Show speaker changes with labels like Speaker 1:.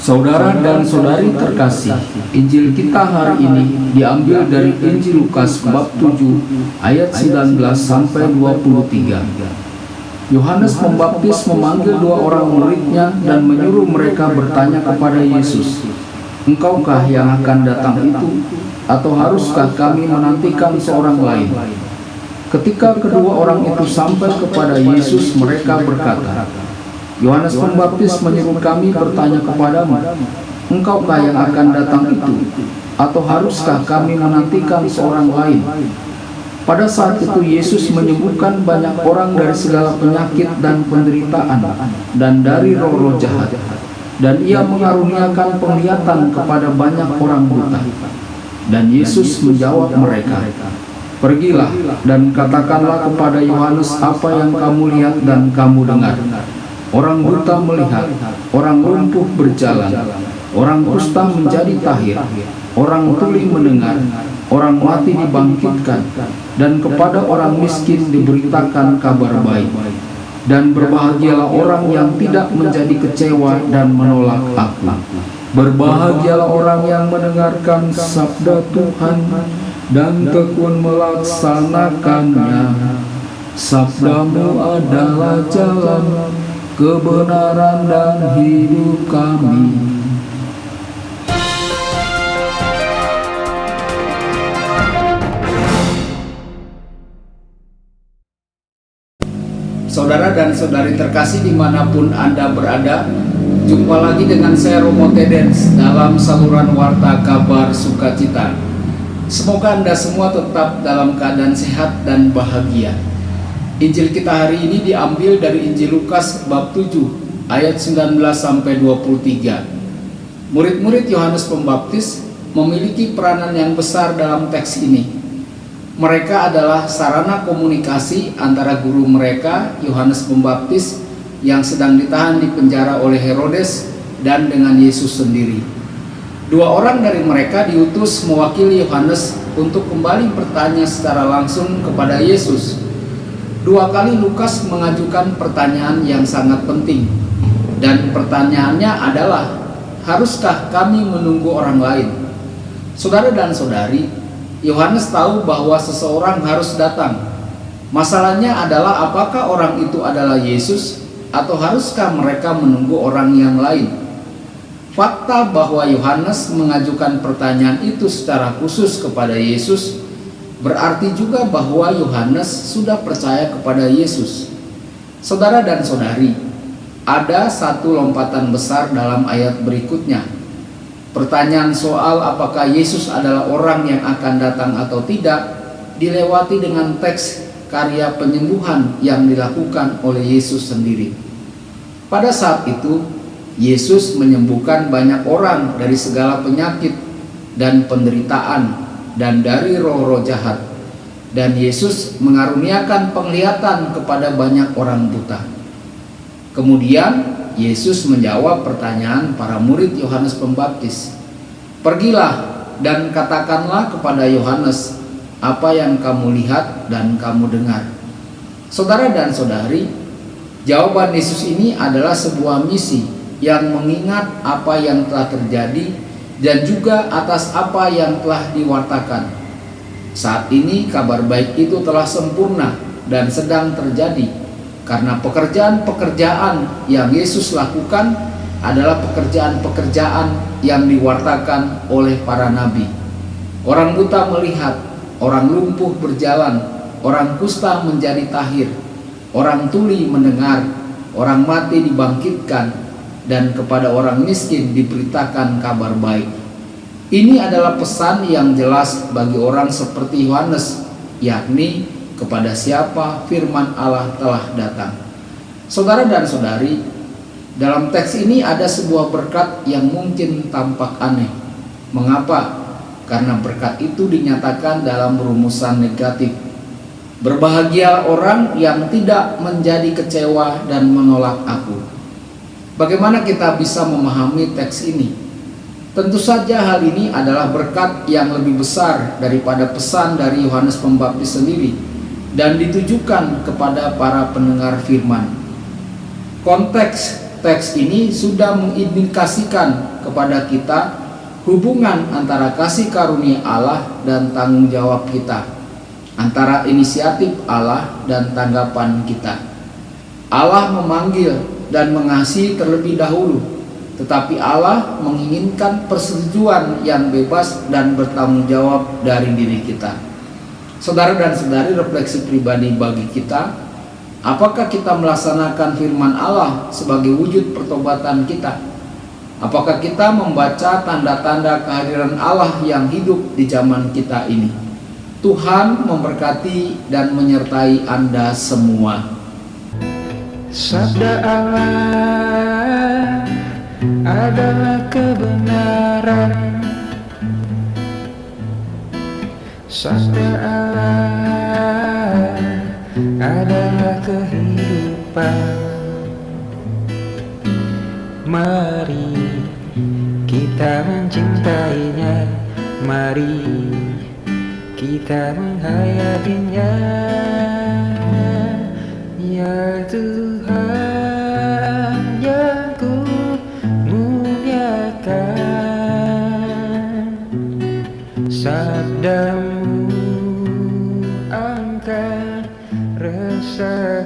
Speaker 1: Saudara dan saudari terkasih, Injil kita hari ini diambil dari Injil Lukas bab 7 ayat 19 sampai 23. Yohanes Pembaptis memanggil dua orang muridnya dan menyuruh mereka bertanya kepada Yesus, "Engkaukah yang akan datang itu, atau haruskah kami menantikan seorang lain?" Ketika kedua orang itu sampai kepada Yesus, mereka berkata, "Yohanes Pembaptis menyuruh kami bertanya kepadamu, engkaukah yang akan datang itu, atau haruskah kami menantikan seorang lain?" Pada saat itu Yesus menyembuhkan banyak orang dari segala penyakit dan penderitaan dan dari roh-roh jahat, dan ia mengaruniakan penglihatan kepada banyak orang buta. Dan Yesus menjawab mereka, "Pergilah dan katakanlah kepada Yohanes apa yang kamu lihat dan kamu dengar. Orang buta melihat, orang lumpuh berjalan, orang kusta menjadi tahir, orang tuli mendengar, orang mati dibangkitkan, dan kepada orang miskin diberitakan kabar baik. Dan berbahagialah orang yang tidak menjadi kecewa dan menolak Aku. Berbahagialah orang yang mendengarkan sabda Tuhan dan tekun melaksanakannya. Sabdamu adalah jalan, kebenaran dan hidup kami." Saudara dan saudari terkasih dimanapun Anda berada, jumpa lagi dengan saya Romo Tedens dalam saluran Warta Kabar Sukacita. Semoga Anda semua tetap dalam keadaan sehat dan bahagia. Injil kita hari ini diambil dari Injil Lukas bab 7 ayat 19 sampai 23. Murid-murid Yohanes Pembaptis memiliki peranan yang besar dalam teks ini. Mereka adalah sarana komunikasi antara guru mereka, Yohanes Pembaptis, yang sedang ditahan di penjara oleh Herodes, dan dengan Yesus sendiri. Dua orang dari mereka diutus mewakili Yohanes untuk kembali bertanya secara langsung kepada Yesus. Dua kali Lukas mengajukan pertanyaan yang sangat penting, dan pertanyaannya adalah, haruskah kami menunggu orang lain? Saudara dan saudari, Yohanes tahu bahwa seseorang harus datang. Masalahnya adalah apakah orang itu adalah Yesus, atau haruskah mereka menunggu orang yang lain? Fakta bahwa Yohanes mengajukan pertanyaan itu secara khusus kepada Yesus berarti juga bahwa Yohanes sudah percaya kepada Yesus. Saudara dan saudari, ada satu lompatan besar dalam ayat berikutnya. Pertanyaan soal apakah Yesus adalah orang yang akan datang atau tidak dilewati dengan teks karya penyembuhan yang dilakukan oleh Yesus sendiri. Pada saat itu, Yesus menyembuhkan banyak orang dari segala penyakit dan penderitaan dan dari roh-roh jahat. Dan Yesus mengaruniakan penglihatan kepada banyak orang buta. Kemudian Yesus menjawab pertanyaan para murid Yohanes Pembaptis. "Pergilah dan katakanlah kepada Yohanes apa yang kamu lihat dan kamu dengar." Saudara dan saudari, jawaban Yesus ini adalah sebuah misi yang mengingat apa yang telah terjadi dan juga atas apa yang telah diwartakan. Saat ini kabar baik itu telah sempurna dan sedang terjadi, karena pekerjaan-pekerjaan yang Yesus lakukan adalah pekerjaan-pekerjaan yang diwartakan oleh para nabi. Orang buta melihat, orang lumpuh berjalan, orang kusta menjadi tahir, orang tuli mendengar, orang mati dibangkitkan, dan kepada orang miskin diberitakan kabar baik. Ini adalah pesan yang jelas bagi orang seperti Yohanes, yakni kepada siapa firman Allah telah datang. Saudara dan saudari, dalam teks ini ada sebuah berkat yang mungkin tampak aneh. Mengapa? Karena berkat itu dinyatakan dalam rumusan negatif. Berbahagia orang yang tidak menjadi kecewa dan menolak Aku. Bagaimana kita bisa memahami teks ini? Tentu saja hal ini adalah berkat yang lebih besar daripada pesan dari Yohanes Pembaptis sendiri, dan ditujukan kepada para pendengar firman. Konteks teks ini sudah mengindikasikan kepada kita hubungan antara kasih karunia Allah dan tanggung jawab kita, antara inisiatif Allah dan tanggapan kita. Allah memanggil dan mengasihi terlebih dahulu, tetapi Allah menginginkan persetujuan yang bebas dan bertanggung jawab dari diri kita. Saudara dan saudari, refleksi pribadi bagi kita, apakah kita melaksanakan firman Allah sebagai wujud pertobatan kita? Apakah kita membaca tanda-tanda kehadiran Allah yang hidup di zaman kita ini? Tuhan memberkati dan menyertai Anda semua.
Speaker 2: Sabda Allah adalah kebenaran. Sabda Allah adalah kehidupan. Mari kita mencintainya, mari kita menghayatinya. Ya Tuhan yang ku muliakan, sabdamu angkat rasa